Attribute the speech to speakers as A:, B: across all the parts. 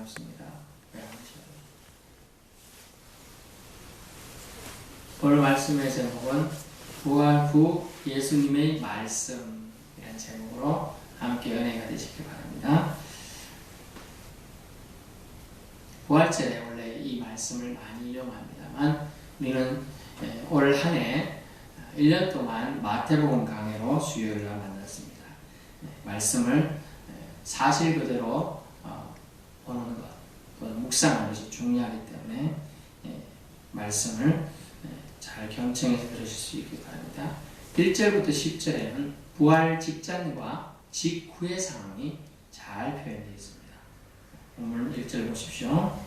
A: 어렵습니다. 오늘 말씀의 제목은 부활 후 예수님의 말씀이라는 제목으로 함께 은혜가 되시기 바랍니다. 부활절에 원래 이 말씀을 많이 이용합니다만 우리는 올 한 해 1년 동안 마태복음 강해로 수요일을 만났습니다. 말씀을 사실 그대로 보는 것, 또는 묵상하는 것이 중요하기 때문에 말씀을 잘 경청해서 들으실 수 있기 바랍니다. 1절부터 10절에는 부활 직전과 직후의 상황이 잘 표현되어 있습니다. 오늘 1절 보십시오.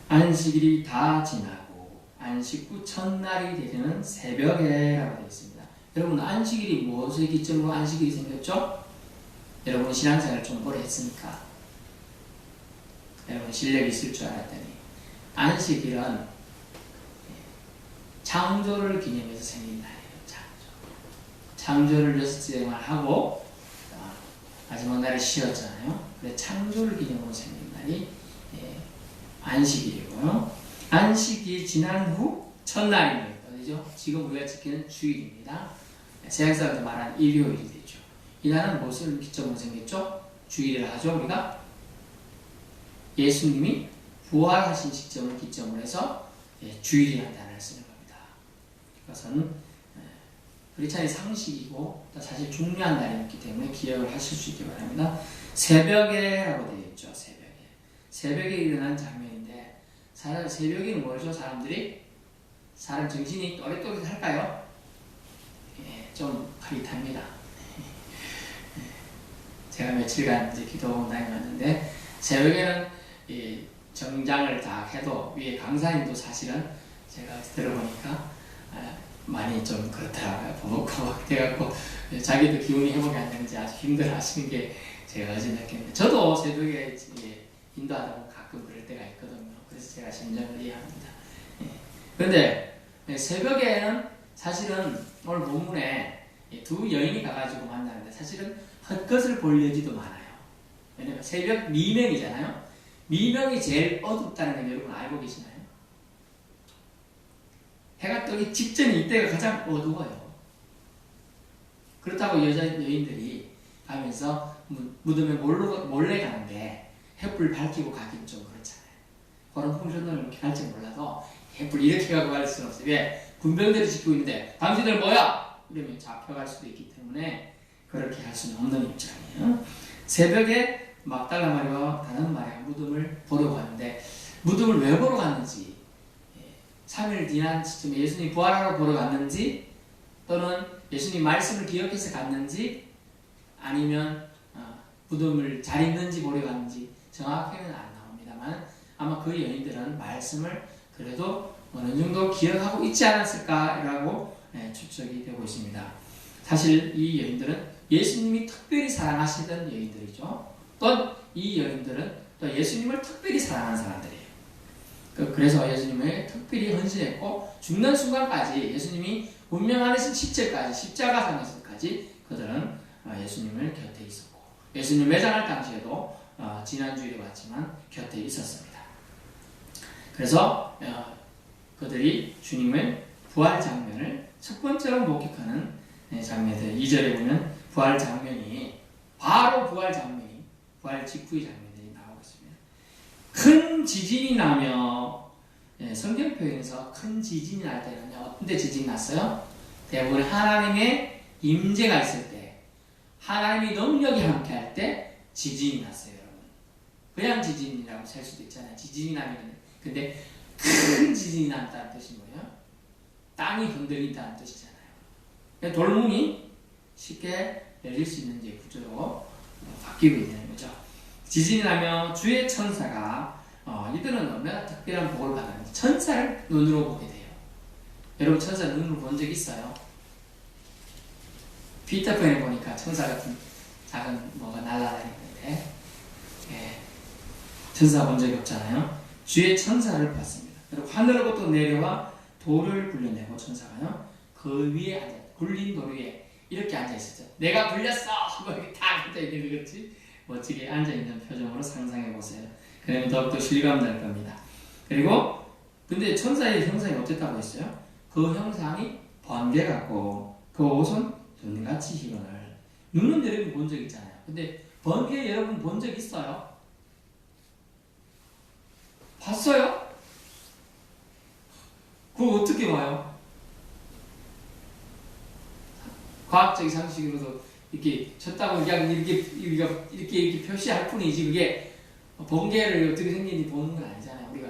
A: 안식일이 다 지나고 안식 후 첫날이 되는 새벽에라고 되어 있습니다. 여러분, 안식일이 무엇의 기점으로 안식일이 생겼죠? 여러분 신앙생활을 좀 오래 했으니까 여러분 실력이 있을 줄 알았더니 안식일은 창조를 기념해서 생긴 날이에요. 창조를 6째 동안 하고 마지막 날에 쉬었잖아요. 근데 창조를 기념으로 생긴 날이 안식일이고요. 안식이 지난 후 첫날입니다. 어디죠? 지금 우리가 지키는 주일입니다. 세상사람들 말하는 일요일이 되죠. 이날은 무엇을 기점으로 생겼죠? 주일이라 하죠. 우리가 예수님이 부활하신 시점을 기점으로 해서 주일이라는 단어를 쓰는 겁니다. 이것은 크리스찬의 상식이고 사실 중요한 날이었기 때문에 기억을 하실 수 있기 바랍니다. 새벽에라고 되어 있죠. 새벽에 일어난 장면인데 새벽에는 뭐죠? 사람 정신이 또릿또릿할까요? 좀 흐릿합니다. 제가 며칠간 이제 기도 다녀왔는데 새벽에는 정장을 다 해도 위에 강사님도 사실은 제가 들어보니까 많이 좀 그렇더라고요. 버벅버벅 돼갖고 자기도 기운이 회복이 안 되는지 아주 힘들어 하시는 게 제가 어제 느꼈는데 저도 새벽에 인도하다 보면 가끔 그럴 때가 있거든요. 그래서 제가 심정을 이해합니다. 그런데 새벽에는 사실은 오늘 본문에 두 여인이 가가지고 만나는데 사실은 헛것을 볼 여지도 많아요. 왜냐면 새벽 미명이잖아요. 미명이 제일 어둡다는 걸 여러분 알고 계시나요? 해가 뜨기 직전이 이때가 가장 어두워요. 그렇다고 여인들이 가면서 무덤에 몰래 가는데 햇불 밝히고 가긴 좀 그렇잖아요. 그런 풍선을 이렇게 갈지 몰라도 햇불 이렇게 가고 갈 수는 없어요. 왜? 군병들이 지키고 있는데 당신들 뭐야? 이러면 잡혀갈 수도 있기 때문에 그렇게 할 수는 없는 입장이에요. 새벽에 막달라 마리아와 다른 마리아 무덤을 보러 갔는데 무덤을 왜 보러 갔는지 3일 지난 시점에 예수님 부활하러 보러 갔는지 또는 예수님 말씀을 기억해서 갔는지 아니면 무덤을 잘 있는지 보러 갔는지 정확히는 안 나옵니다만 아마 그 여인들은 말씀을 그래도 어느 정도 기억하고 있지 않았을까라고 추측이 되고 있습니다. 사실 이 여인들은 예수님이 특별히 사랑하시던 여인들이죠. 또 이 여인들은 또 예수님을 특별히 사랑하는 사람들이에요. 그래서 예수님을 특별히 헌신했고 죽는 순간까지 예수님이 운명하신 시체까지 십자가상에서까지 그들은 예수님을 곁에 있었고 예수님 매장할 당시에도 지난주에 봤지만 곁에 있었습니다. 그래서 그들이 주님의 부활 장면을 첫 번째로 목격하는 장면들 2절에 보면 부활 장면이 바로 부활 직후의 장면들이 나오고 있습니다. 큰 지진이 나며 성경 표현에서 큰 지진이 날 때는 어떤 데 지진이 났어요? 대부분 하나님의 임재가 있을 때 하나님의 능력이 함께 할 때 지진이 났어요. 여러분 그냥 지진이라고 살 수도 있잖아요. 지진이 나면 근데 큰 지진이 난다는 뜻이 뭐예요? 땅이 흔들린다는 뜻이잖아요. 돌문이 쉽게 열릴 수 있는 이제 구조로 바뀌고 있는 거죠. 지진이 나면 주의 천사가 이들은 얼마나 특별한 복을 받았는지 천사를 눈으로 보게 돼요. 여러분 천사 눈으로 본 적 있어요? 피터팬에 보니까 천사 같은 작은 뭐가 날아다니는데 천사 본 적이 없잖아요. 주의 천사를 봤습니다. 그리고 하늘로부터 내려와 돌을 굴려내고 천사가요 그 위에 앉아 굴린 돌 위에 이렇게 앉아 있었죠. 내가 굴렸어 하고 이렇게 다 앉아 있는 거지. 멋지게 앉아있는 표정으로 상상해 보세요. 그러면 더욱더 실감 날 겁니다. 그리고 근데 천사의 형상이 어땠다고 했어요? 그 형상이 번개 같고 그 옷은 눈같이 희건을. 눈은 여러분 본 적 있잖아요. 근데 번개 여러분 본 적 있어요? 봤어요? 그거 어떻게 봐요? 과학적인 상식으로도 이렇게 쳤다고 그냥 이렇게 표시할 뿐이지 그게 번개를 어떻게 생긴지 보는 건 아니잖아요. 우리가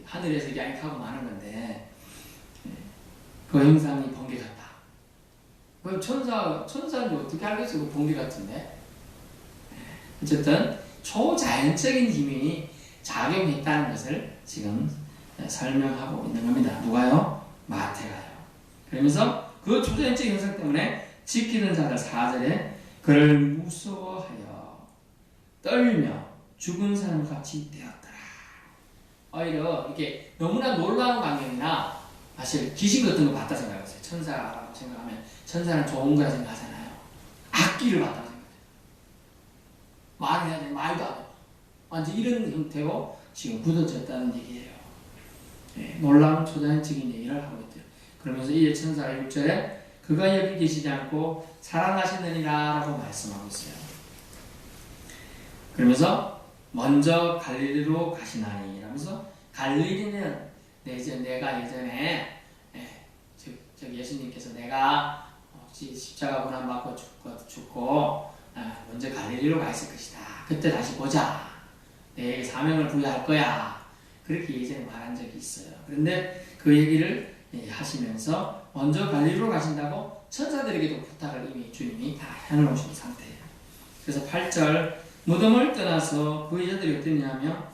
A: 하늘에서 이렇게 하고 마는 건데 그 형상이 번개 같다. 그럼 천사인지 어떻게 알겠어요? 그 번개 같은데. 어쨌든 초자연적인 힘이 작용했다는 것을 지금 설명하고 있는 겁니다. 누가요? 마태가요. 그러면서 그 초자연적인 형상 때문에 지키는 자들 4절에 그를 무서워하여 떨며 죽은 사람같이 되었더라. 오히려 이렇게 너무나 놀라운 광경이나 사실 귀신 같은 거 봤다 생각하세요. 천사라고 생각하면 천사는 좋은 거라 생각하잖아요. 악기를 봤다고 생각해요. 말을 해야 돼. 말도 안 해. 완전 이런 형태로 지금 굳어졌다는 얘기예요. 네, 놀라운 초자연적인 얘기를 하고 있대요. 그러면서 이에 천사가 6절에 그가 여기 계시지 않고 살아나시느니라 라고 말씀하고 있어요. 그러면서 먼저 갈릴리로 가시나니 라면서 갈릴리는 내가 예전에 예수님께서 내가 십자가 고난받고 죽고 먼저 갈릴리로 가 있을 것이다. 그때 다시 보자. 내게 사명을 부여할 거야. 그렇게 예전에 말한 적이 있어요. 그런데 그 얘기를 하시면서 먼저 갈릴리로 가신다고 천사들에게도 부탁을 이미 주님이 다 해놓으신 상태예요. 그래서 8절 무덤을 떠나서 그 여자들이 어땠냐면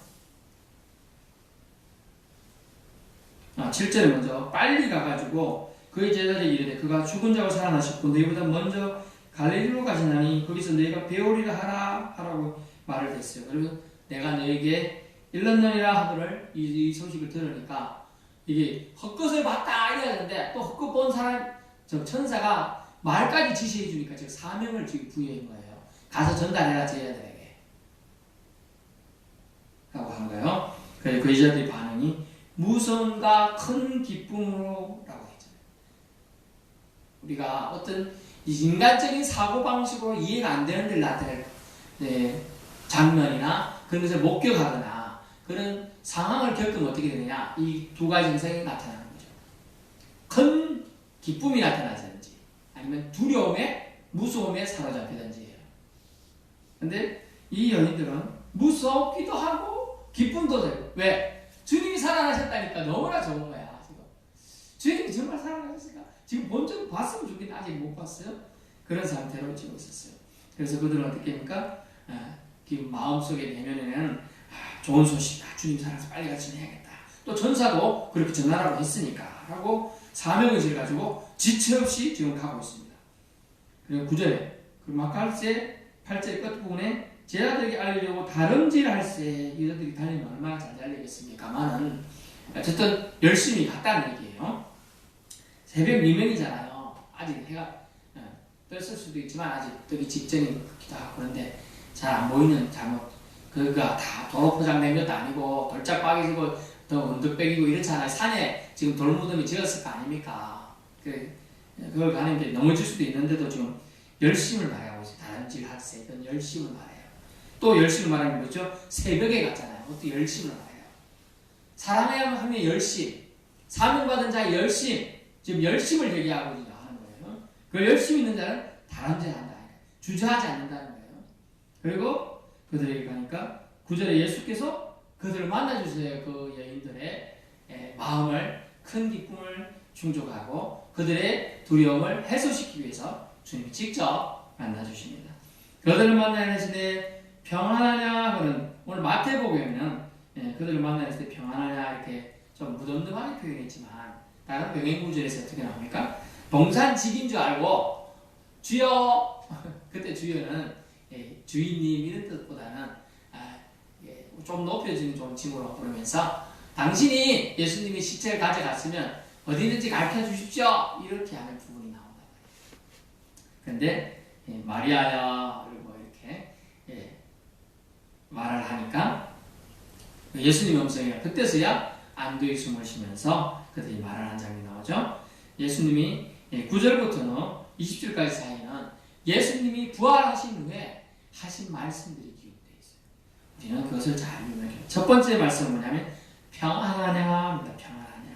A: 7절에 먼저 빨리 가가지고 그의 제자들이 이르되 그가 죽은 자고 살아나셨고 너희보다 먼저 갈릴리로 가시나니 거기서 너희가 배우리라 하라고 말을 했어요. 그래서 내가 너에게 일렀느니라 하더를 이 소식을 들으니까 이게 헛것을 봤다 이래야 되는데 또 헛것 본 사람 천사가 말까지 지시해 주니까 즉 사명을 지금 부여한 거예요. 가서 전달해라 제자들에게 라고 한 거예요. 그래서 그 여자들의 반응이 무서움과 큰 기쁨으로 라고 했죠. 우리가 어떤 인간적인 사고방식으로 이해가 안 되는 데 나타날 장면이나 그런 것을 목격하거나 그런 상황을 겪으면 어떻게 되느냐 이 두 가지 현상이 나타나는 거죠. 큰 기쁨이 나타나든지 아니면 두려움에 무서움에 사로잡히든지 해요. 근데 이 여인들은 무섭기도 하고 기쁨도 되고 왜? 주님이 살아나셨다니까 너무나 좋은 거야. 지금. 주님이 정말 살아나셨을까? 지금 본적 봤으면 좋겠는데 아직 못 봤어요. 그런 상태로 지고 있었어요. 그래서 그들은 어떻게 합니까? 마음속에 내면에는 좋은 소식이다. 주님 살아서 빨리 같이 해야겠다. 또 천사도 그렇게 전하라고 했으니까 라고 사명의식을 가지고 지체 없이 지금 가고 있습니다. 그리고 9절에 그 마칼세 8절 끝부분에 제자들에게 알리려고 다름질할세 여자들이 달리면 얼마나 잘 달리겠습니까만은 어쨌든 열심히 갔다는 얘기예요. 새벽 미명이잖아요. 아직 해가 떴을 수도 있지만 아직 뜨기 직전이기도 하고 그런데 잘 안 보이는 그가 다 도로 포장된 것도 아니고 돌짝박이고 또 언덕백이고 이렇잖아요. 산에 지금 돌무덤이 지었을 거 아닙니까? 그걸 가는 게 넘어질 수도 있는데도 지금 열심을 말하고 있어요. 다름질할세 이런 열심을 말해요. 또 열심을 말하는 거죠. 새벽에 갔잖아요. 또 열심을 말해요. 사람의 하면 열심, 사명받은 자의 열심, 지금 열심을 얘기하고 하는 거예요. 그 열심 있는 자는 다람질한다. 주저하지 않는다는 거예요. 그리고 그들에게 가니까 9절에 예수께서 그들을 만나주세요. 그 여인들의 마음을 큰 기쁨을 충족하고 그들의 두려움을 해소시키기 위해서 주님이 직접 만나주십니다. 그들을 만나시되 평안하냐 그는 오늘 마태복음에는 그들을 만나실 때 평안하냐 이렇게 좀 무덤덤하게 표현했지만 다른 병행 구절에서 어떻게 나옵니까? 동산직인 줄 알고 주여 그때 주여는 주인님 이런 뜻보다는 좀 높여지는 존칭으로 부르면서 당신이 예수님이 시체를 가져갔으면 어디든지 가르쳐 주십시오 이렇게 하는 부분이 나온다. 그런데 마리아야 뭐 이렇게 예수님 음성이라 그때서야 안도의 숨을 쉬면서 그들이 말하는 장면이 나오죠. 예수님이 9절부터 20절까지 사이는 예수님이 부활하신 후에 하신 말씀들이 기록되어 있어요. 우리는 그것을 잘 유명해요. 첫 번째 말씀은 뭐냐면 평안하냐입니다. 평안하냐.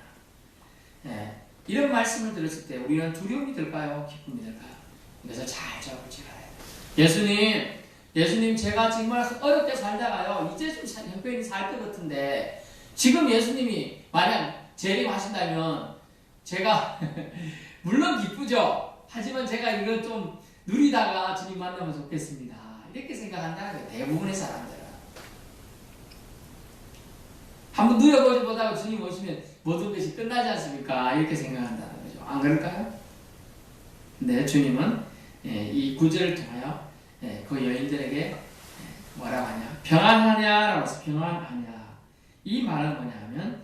A: 이런 말씀을 들었을 때 우리는 두려움이 들까요? 기쁨이 들까요? 그래서 잘 적어보지 말아요. 예수님 제가 정말 어렵게 살다가요. 이제 좀 형편이 살 것 같은데 지금 예수님이 만약 재림하신다면 제가 물론 기쁘죠. 하지만 제가 이걸 좀 누리다가 주님 만나면 좋겠습니다. 이렇게 생각한다는 거예요. 대부분의 사람들은. 한번 누려보지 못하고 주님 오시면 모든 것이 끝나지 않습니까? 이렇게 생각한다는 거죠. 안 그럴까요? 근데 주님은 이 구절을 통하여 그 여인들에게 뭐라고 하냐? 평안하냐라고 해서 평안하냐. 이 말은 뭐냐 하면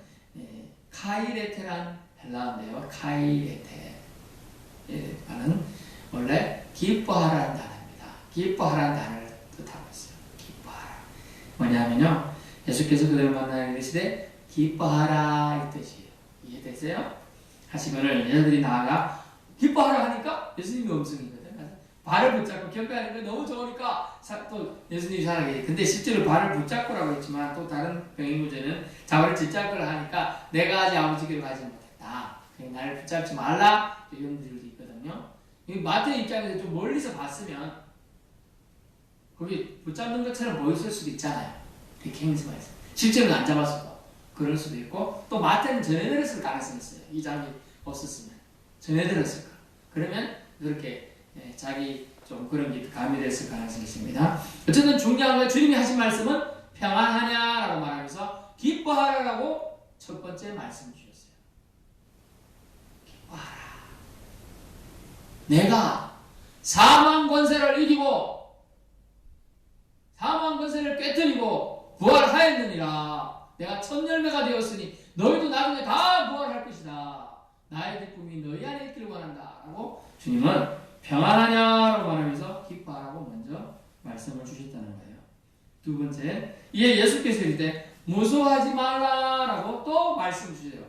A: 카이레테란 헬라어인데요. 카이레테. 말은 원래 기뻐하라는 단어입니다. 기뻐하라는 단어를 뜻하고 있어요. 기뻐하라. 뭐냐면요. 예수께서 그들을 만나는 이르시되 기뻐하라 이 뜻이에요. 이해되세요? 하시면은 얘네들이 나아가 기뻐하라 하니까 예수님이 음성이거든. 발을 붙잡고 경배하는 거 너무 좋으니까 또 예수님이 살아계시. 근데 실제로 발을 붙잡고라고 했지만 또 다른 병인구제는 자발을 짓잡고라 하니까 내가 아직 아버지께로 가지 못했다. 나를 붙잡지 말라 이런 글도 있거든요. 마태의 입장에서 좀 멀리서 봤으면 거기 붙잡는 것처럼 보였을 수도 있잖아요. 그렇게 행세만 했어요. 실제로는 안 잡았어도 그럴 수도 있고 또 마태는 전해들었을 가능성이 있어요. 이 장이 없었으면 전해들었을 거. 그러면 그렇게 자기 좀 그런 게 가미됐을 가능성이 있습니다. 어쨌든 중요한 건 주님이 하신 말씀은 평안하냐라고 말하면서 기뻐하라라고 첫 번째 말씀 주셨어요. 기뻐하라. 내가 사망 권세를 이기고 사망 권세를 깨뜨리고 부활하였느니라. 내가 첫 열매가 되었으니 너희도 나중에 다 부활할 것이다. 나의 기쁨이 너희 안에 있기를 원한다. 라고 주님은 평안하냐라고 말하면서 기뻐하라고 먼저 말씀을 주셨다는 거예요. 두 번째, 이에 예수께서 이르되 무서워하지 말라라고 또 말씀 주세요.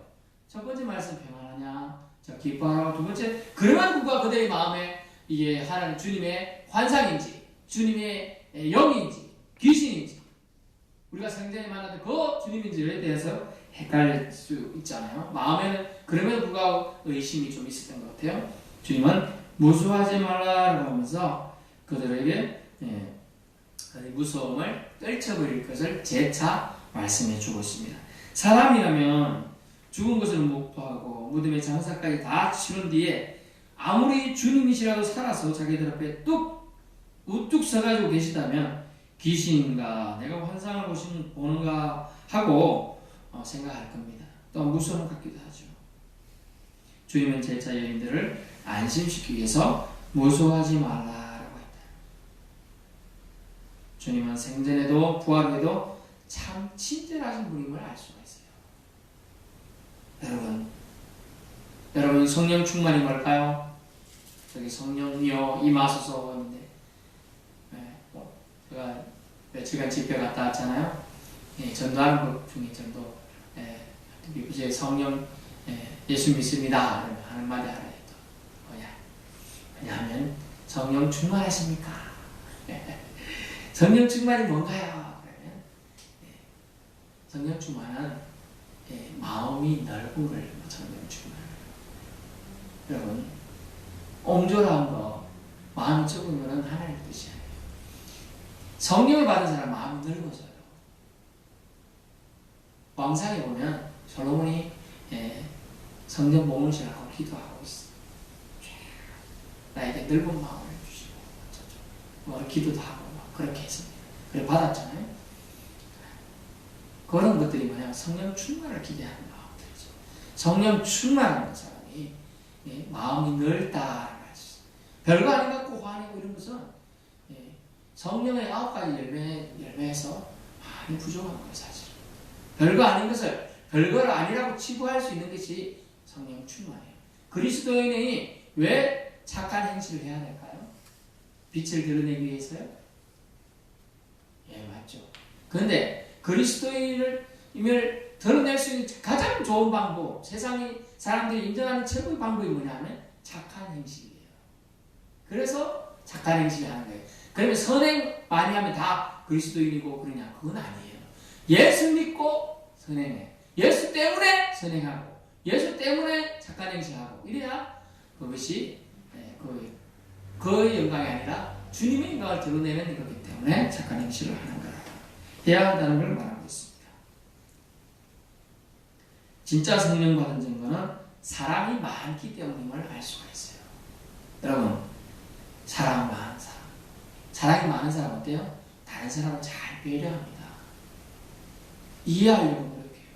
A: 첫 번째 말씀 평안하냐, 자 기뻐하라고. 두 번째, 그러한 불과 그들의 마음에 이게 하나님 주님의 환상인지 주님의 영인지 귀신인지 우리가 생전에 만났던 그 주님인지에 대해서 헷갈릴 수 있잖아요. 마음에는 그럼에도 불구하고 의심이 좀 있었던 것 같아요. 주님은 무서워하지 말라라고 하면서 그들에게 무서움을 떨쳐버릴 것을 재차 말씀해 주고 있습니다. 사람이라면 죽은 것을 목도하고 무덤의 장사까지 다 치른 뒤에 아무리 주님이시라도 살아서 자기들 앞에 우뚝 서가지고 계시다면 귀신인가 내가 환상을 보는가 하고 생각할 겁니다. 또 무서움을 갖기도 하죠. 주님은 제자 여인들을 안심시키기 위해서 무서워하지 말라라고 했다. 주님은 생전에도 부활 후에도 참 친절하신 분임을 알 수가 있어요. 여러분 성령 충만이 뭘까요? 저기 성령이여 임하소서인데 제가 며칠간 집회 갔다 왔잖아요. 전도하는 것 중에 전도 이제 성령 예수 믿습니다 하는 말이 하나 있다. 왜냐하면 성령 충만하십니까? 성령 충만이 뭔가요? 그러면 성령 충만은 마음이 넓은 걸 성령 충만. 여러분 옹졸한 거 마음이 좁은 거는 하나님의 뜻이 아니에요. 성령을 받은 사람 마음이 넓어져요. 왕상에 보면 솔로몬이 성전 목문실하고 기도하고 있어. 나에게 넓은 마음을 주시고 뭐 기도도 하고 막 그렇게 했습니다. 그래 받았잖아요. 그런 것들이 뭐냐면 성령 충만을 기대하는 마음들이죠. 성령 충만한 사람이 마음이 넓다라는 말이죠. 별거 아닌 것 같고 화내고 이런 것은 성령의 9가지 열매에서 많이 부족한 거예요. 사실 별거 아닌 것을 별거를 아니라고 치부할 수 있는 것이 성령 충만이에요. 그리스도인이 왜 착한 행실을 해야 될까요? 빛을 드러내기 위해서요? 예, 맞죠. 그런데 그리스도인을 임을 드러낼 수 있는 가장 좋은 방법, 세상이 사람들이 인정하는 최고의 방법이 뭐냐면 착한 행실이에요. 그래서 착한 행실을 하는 거예요. 그러면 선행 많이 하면 다 그리스도인이고 그러냐? 그건 아니에요. 예수 믿고 선행해. 예수 때문에 선행하고 예수 때문에 착한 행실하고 이래야 그것이 그의 영광이 아니라 주님의 영광을 드러내는 거기 때문에 착한 행실을 하는 거라 해야 한다는 걸 말하고 있습니다. 진짜 성령 받은 증거는 사랑이 많기 때문임을 알 수가 있어요. 여러분, 사랑이 많은 사람 어때요? 다른 사람을 잘 배려합니다. 이해하려고 노력해요.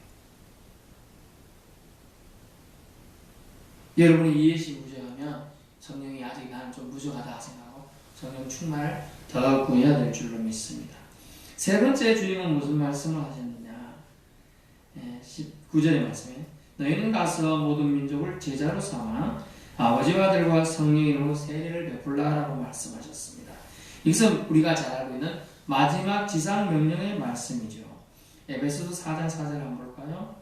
A: 여러분이 이해시 부족하면 성령이 아직 나는 좀 부족하다 생각하고 성령 충만을 더 구해야 될 줄로 믿습니다. 세 번째, 주님은 무슨 말씀을 하셨느냐? 19절의 말씀에 너희는 가서 모든 민족을 제자로 삼아 아버지와 아들과 성령의 이름으로 세례를 베풀라라고 말씀하셨습니다. 이것은 우리가 잘 알고 있는 마지막 지상 명령의 말씀이죠. 에베소서 4장 4절 한번 볼까요?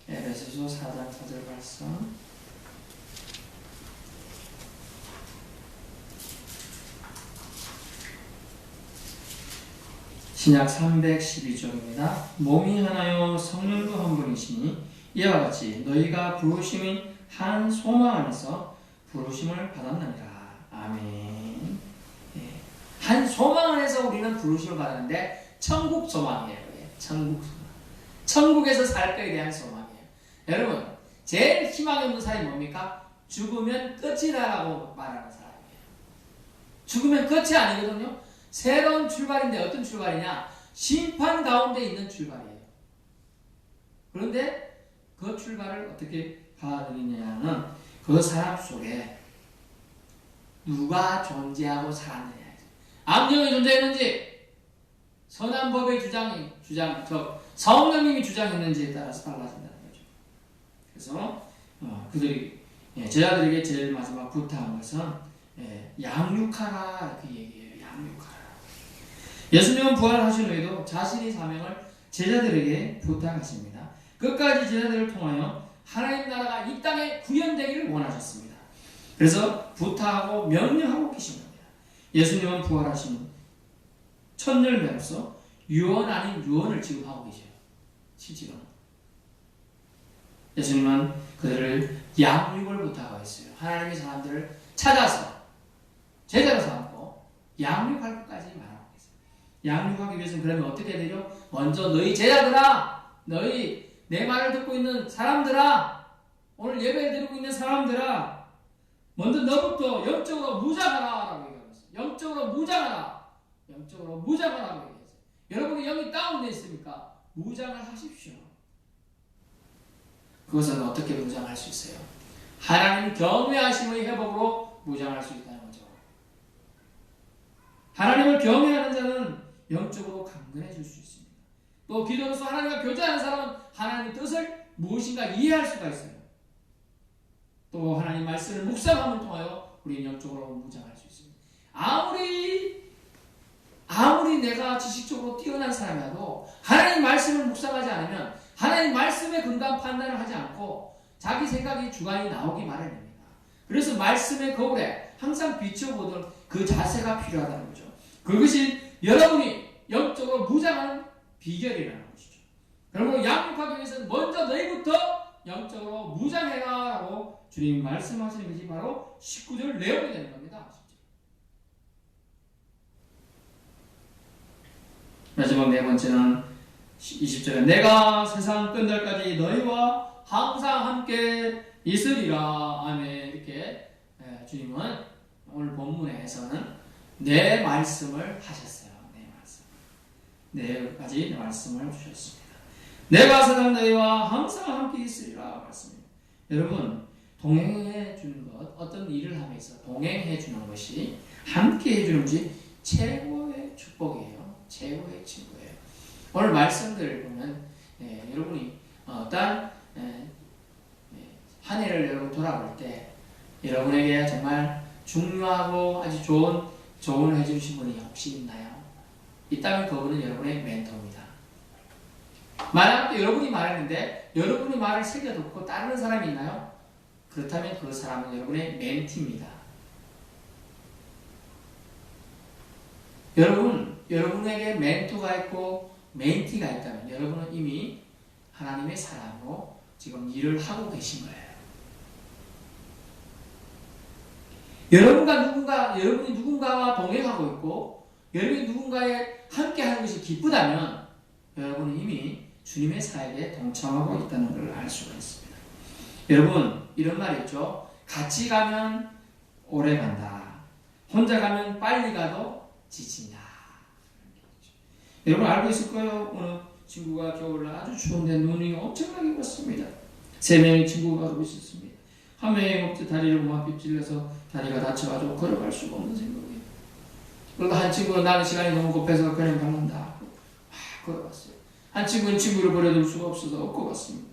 A: 에베소서 4장 4절 말씀. 신약 312쪽입니다. 몸이 하나요 성령도 한 분이시니 이와 같이 너희가 부르심인 한 소망 안에서 부르심을 받았느니라. 아멘. 네. 한 소망 안에서 우리는 부르심을 받았는데 천국 소망이에요. 천국 소망. 천국에서 살 거에 대한 소망이에요. 여러분, 제일 희망이 없는 사람이 뭡니까? 죽으면 끝이라고 말하는 사람이에요. 죽으면 끝이 아니거든요. 새로운 출발인데 어떤 출발이냐? 심판 가운데 있는 출발이에요. 그런데 그 출발을 어떻게 받아들이냐는 그 사람 속에 누가 존재하고 살았느냐. 암령이 존재했는지 선한 법의 성령님이 주장했는지에 따라서 달라진다는 거죠. 그래서 그들이 제자들에게 제일 마지막 부탁한 것은 양육하라 그 얘기예요. 양육하라. 예수님은 부활하신 후에도 자신의 사명을 제자들에게 부탁하십니다. 끝까지 제자들을 통하여 하나님 나라가 이 땅에 구현되기를 원하셨습니다. 그래서 부탁하고 명령하고 계신 겁니다. 예수님은 부활하신 첫 열매로서 유언 아닌 유언을 지금 하고 계셔요. 실제로 예수님은 그들을 양육을 부탁하고 있어요. 하나님의 사람들을 찾아서 제자로 삼고 양육할 것까지 말하고 있어요. 양육하기 위해서는 그러면 어떻게 해야 되죠? 먼저 너희 제자들아, 너희 내 말을 듣고 있는 사람들아, 오늘 예배를 드리고 있는 사람들아, 먼저 너부터 영적으로 무장하라 라고 얘기하면서 영적으로 무장하라, 영적으로 무장하라고 얘기했어요. 여러분이 영이 다운되어 있습니까? 무장을 하십시오. 그것은 어떻게 무장할 수 있어요? 하나님 경외하심의 회복으로 무장할 수 있다는 거죠. 하나님을 경외하는 자는 영적으로 강건해질 수 있습니다. 또 기도로서 하나님과 교제하는 사람은 하나님의 뜻을 무엇인가 이해할 수가 있어요. 또 하나님 말씀을 묵상함을 통하여 우리는 영적으로 무장할 수 있습니다. 아무리 내가 지식적으로 뛰어난 사람이라도 하나님 말씀을 묵상하지 않으면 하나님 말씀에 근거한 판단을 하지 않고 자기 생각이 주관이 나오기 마련입니다. 그래서 말씀의 거울에 항상 비춰보던 그 자세가 필요하다는 거죠. 그것이 여러분이 영적으로 무장하는 비결이라는 것이죠. 그러므로 양육하기 위해서는 먼저 너희부터 영적으로 무장해라 라고 주님이 말씀하시는 것이 바로 19절 내용이 되는 겁니다. 마지막 네 번째는 20절에 내가 세상 끝날까지 너희와 항상 함께 있으리라. 아멘. 이렇게 주님은 오늘 본문에서는 네 말씀을 하셨어요. 네 말씀. 네 가지 말씀을 주셨습니다. 내가 세상 너희와 항상 함께 있으리라 말씀입니다. 여러분, 동행해 주는 것, 어떤 일을 하면서 동행해 주는 것이, 함께 해 주는 것이 최고의 축복이에요. 최고의 친구예요. 오늘 말씀들을 보면 여러분이 어떤 한 해를 여러분 돌아볼 때 여러분에게 정말 중요하고 아주 좋은 조언을 해주신 분이 혹시 있나요? 있다면 그분은 여러분의 멘토입니다. 만약 여러분이 말했는데 여러분이 말을 새겨듣고 따르는 사람이 있나요? 그렇다면 그 사람은 여러분의 멘티입니다. 여러분에게 멘토가 있고 멘티가 있다면 여러분은 이미 하나님의 사람으로 지금 일을 하고 계신 거예요. 여러분이 누군가와 동행하고 있고 여러분이 누군가에 함께하는 것이 기쁘다면 여러분은 이미 주님의 사역에 동참하고 있다는 걸 알 수가 있습니다. 여러분, 이런 말이 있죠. 같이 가면 오래 간다. 혼자 가면 빨리 가도 지친다. 여러분 알고 있을 거예요. 오늘 친구가 겨울날 아주 추운데 눈이 엄청나게 왔습니다. 3명의 친구가 가고 있었습니다. 한 명이 목재 다리를 막 빗질려서 다리가 다쳐가지고 걸어갈 수가 없는 생각이에요. 그리고 한 친구는 나는 시간이 너무 급해서 그냥 가는다. 걸어갔어요. 한 친구는 친구를 버려둘 수가 없어서 업고 갔습니다.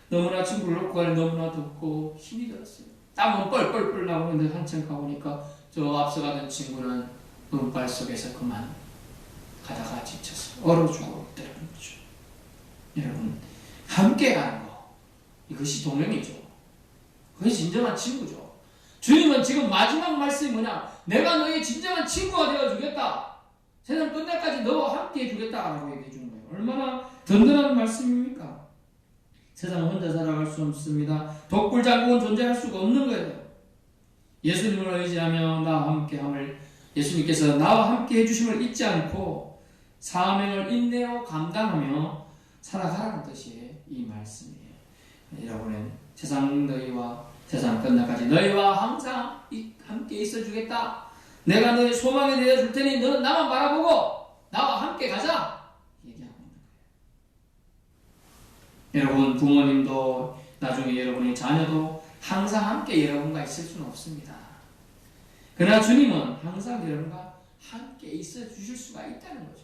A: 너무나 친구를 업고 가니 너무나 덥고 힘이 들었어요. 땀은 뻘뻘뻘 나오는데 한참 가보니까 저 앞서가던 친구는 눈발 속에서 그만 가다가 지쳐서 얼어 죽었다는 거죠. 여러분, 함께 가는 거, 이것이 동행이죠. 그것이 진정한 친구죠. 주님은 지금 마지막 말씀이 뭐냐? 내가 너의 진정한 친구가 되어주겠다. 세상 끝날까지 너와 함께 해주겠다라고 얘기해 주는 거예요. 얼마나 든든한 말씀입니까? 세상은 혼자 살아갈 수 없습니다. 독불장군은 존재할 수가 없는 거예요. 예수님을 의지하며 나와 함께함을, 예수님께서 나와 함께 해주심을 잊지 않고 사명을 인내로 감당하며 살아가라는 뜻이 이 말씀이에요. 여러분은 세상 끝날까지 너희와 항상 함께 있어주겠다. 내가 너의 소망이 되어줄 테니 너는 나만 바라보고 나와 함께 가자. 얘기하고 있는 거예요. 여러분, 부모님도 나중에 여러분의 자녀도 항상 함께 여러분과 있을 수는 없습니다. 그러나 주님은 항상 여러분과 함께 있어 주실 수가 있다는 거죠.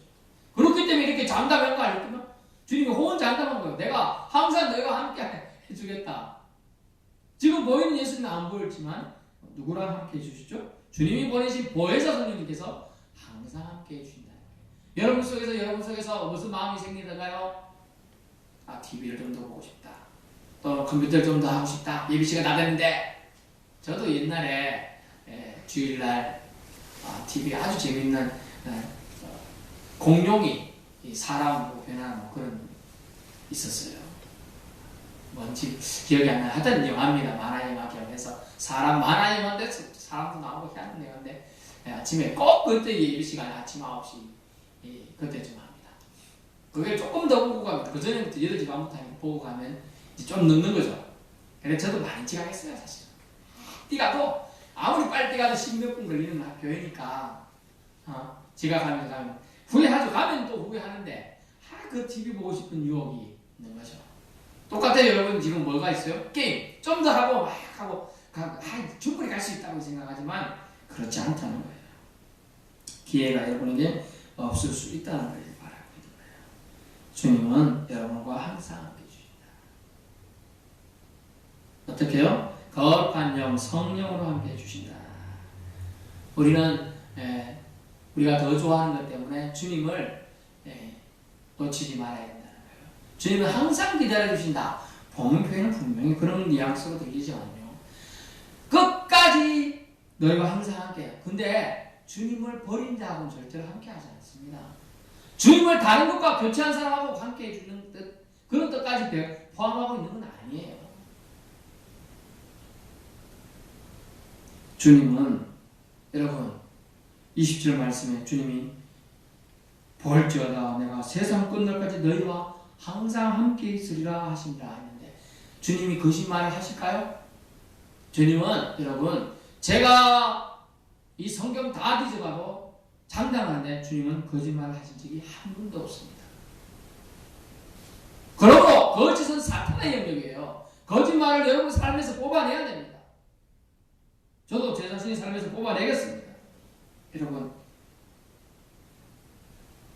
A: 그렇기 때문에 이렇게 장담한 거 아니겠지만 주님이 혼자 장담한 거예요. 내가 항상 너희와 함께 해주겠다. 지금 보이는 예수님은 안 보였지만 누구랑 함께 해주시죠? 주님이 보내신 보혜사 성령님께서 항상 함께 해주신다. 여러분 속에서 무슨 마음이 생기던가요? TV를 좀 더 보고 싶다. 또 컴퓨터를 좀 더 하고 싶다. 예비시간 다 됐는데. 저도 옛날에 주일날 TV 아주 재밌는 공룡이 사람으로 변하는 그런 있었어요. 뭔지 기억이 안 나요. 하여튼 영화입니다. 만화 영화 기억해서 사람 만화 영화인데 사람도 나오고 하는 영화인데 아침에 꼭 그때 예비시간에 아침 9시 그때쯤 합니다. 그게 조금 더 보고 가면 그 전에부터 8시 반부터 보고 가면 이제 좀 늦는 거죠. 그래서 저도 많이 지각했어요. 사실 뛰가도 아무리 빨리 뛰가도 10몇 분 걸리는 학교이니까 지각하면서 가면 후회하죠. 가면 또 후회하는데 그 TV 보고 싶은 유혹이 있는 거죠. 똑같아요. 여러분 지금 뭐가 있어요? 게임 좀 더 하고 막 하고 충분히 갈 수 있다고 생각하지만 그렇지 않다는 거예요. 기회가 여러분에게 없을 수 있다는 걸 말하고 있는 거예요. 주님은 여러분과 항상 함께 해주신다. 어떻게요? 거룩한 영 성령으로 함께 해주신다. 우리는 우리가 더 좋아하는 것 때문에 주님을 놓치지 말아야 된다는 거예요. 주님은 항상 기다려주신다. 본문 표현은 분명히 그런 뉘앙스로 들리지만요. 끝까지 너희와 항상 함께. 근데 주님을 버린 자하고는 절대로 함께 하지 않습니다. 주님을 다른 것과 교체한 사람하고 함께 해주는 뜻, 그런 뜻까지 포함하고 있는 건 아니에요. 주님은 여러분 20절 말씀에 주님이 보할지어다 내가 세상 끝날까지 너희와 항상 함께 있으리라 하신다 했는데 주님이 거짓말을 하실까요? 주님은 여러분 제가 이 성경 다 뒤져봐도 장담하는데 주님은 거짓말을 하신 적이 한 번도 없습니다. 그러므로 거짓은 사탄의 영역이에요. 거짓말을 여러분 삶에서 뽑아내야 됩니다. 저도 제 자신의 삶에서 뽑아내겠습니다. 여러분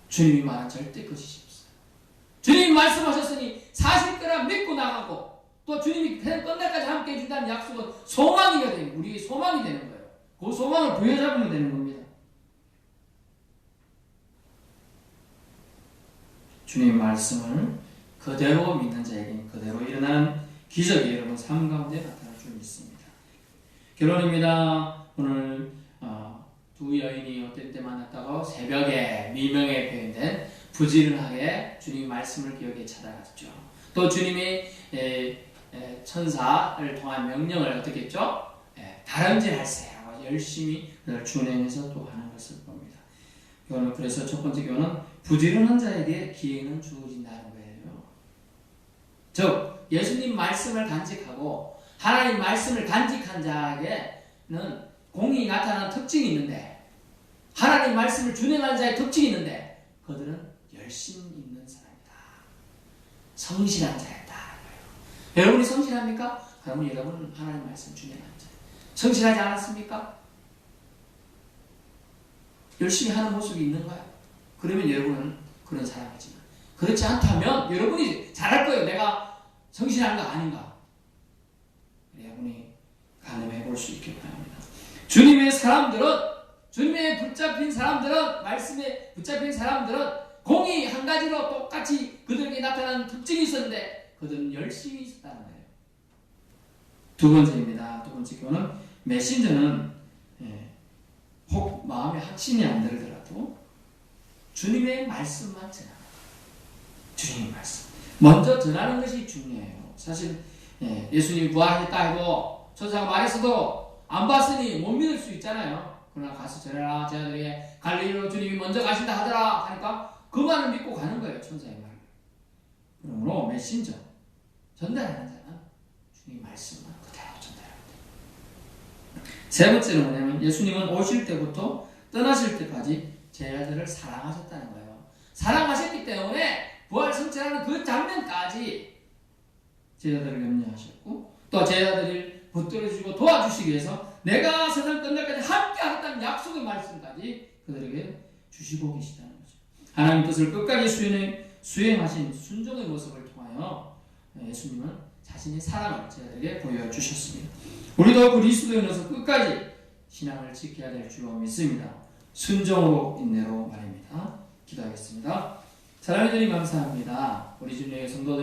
A: 주님이 말한 절대 거짓이 없어요. 주님이 말씀하셨으니 사실 거라 믿고 나가고 또 주님이 끝날까지 함께 해준다는 약속은 소망이 되는 우리의 소망이 되는 거예요. 그 소망을 부여잡으면 되는 겁니다. 주님의 말씀을 그대로 믿는 자에게 그대로 일어나는 기적이 여러분 삶 가운데 나타날 줄 믿습니다. 결론입니다. 오늘 두 여인이 어떨 때 만났다고 새벽에 미명에 표현된 부지런하게 주님 말씀을 기억에 찾아갔죠. 또 주님이 천사를 통한 명령을 어떻게 했죠? 다름질할세라고 열심히 그걸 준행해서 또 하는 것을 봅니다. 이거는 그래서 첫 번째 교훈은 부지런한 자에게 기회는 주어진다는 거예요. 즉 예수님 말씀을 간직하고 하나님 말씀을 간직한 자에게는 공이 나타나는 특징이 있는데, 하나님 말씀을 준행한 자의 특징이 있는데, 그들은 열심 있는 사람이다. 성실한 자였다. 여러분이 성실합니까? 그러면 여러분은 하나님 말씀 준행한 자. 성실하지 않았습니까? 열심히 하는 모습이 있는가요? 그러면 여러분은 그런 사람이지만, 그렇지 않다면 여러분이 잘할 거예요. 내가 성실한 거 아닌가? 여러분이 가늠해 볼 수 있길 바랍니다. 주님의 붙잡힌 사람들은, 말씀에 붙잡힌 사람들은 공이 한 가지로 똑같이 그들에게 나타나는 특징이 있었는데 그들은 열심히 있었다는 거예요. 두 번째입니다. 두 번째 교훈은 메신저는 혹 마음에 확신이 안 들더라도 주님의 말씀만 전하는 거예요. 주님의 말씀. 먼저 전하는 것이 중요해요. 사실 예수님이 부활했다 해도 천사가 말했어도 안 봤으니 못 믿을 수 있잖아요. 그러나 가서 전해라. 제자들에게 갈릴리로 주님이 먼저 가신다 하더라 하니까 그만을 믿고 가는 거예요. 천사의 말을. 그러므로 메신저, 전달하는 자는 주님의 말씀만 그대로 전달합니다. 세 번째는 뭐냐면 예수님은 오실 때부터 떠나실 때까지 제자들을 사랑하셨다는 거예요. 사랑하셨기 때문에 부활 성취하는 그 장면까지 제자들을 염려하셨고, 또 제자들을 붙들어주시고 도와주시기 위해서 내가 세상 끝날까지 함께 하겠다는 약속의 말씀까지 그들에게 주시고 계시다는 거죠. 하나님 뜻을 끝까지 수행하신 순종의 모습을 통하여 예수님은 자신의 사랑을 제자들에게 보여주셨습니다. 우리도 그리스도인으로서 끝까지 신앙을 지켜야 될 줄 믿습니다. 순종으로 인내로 말입니다. 기도하겠습니다. 사랑해 주님 감사합니다. 우리 주님의 성도들이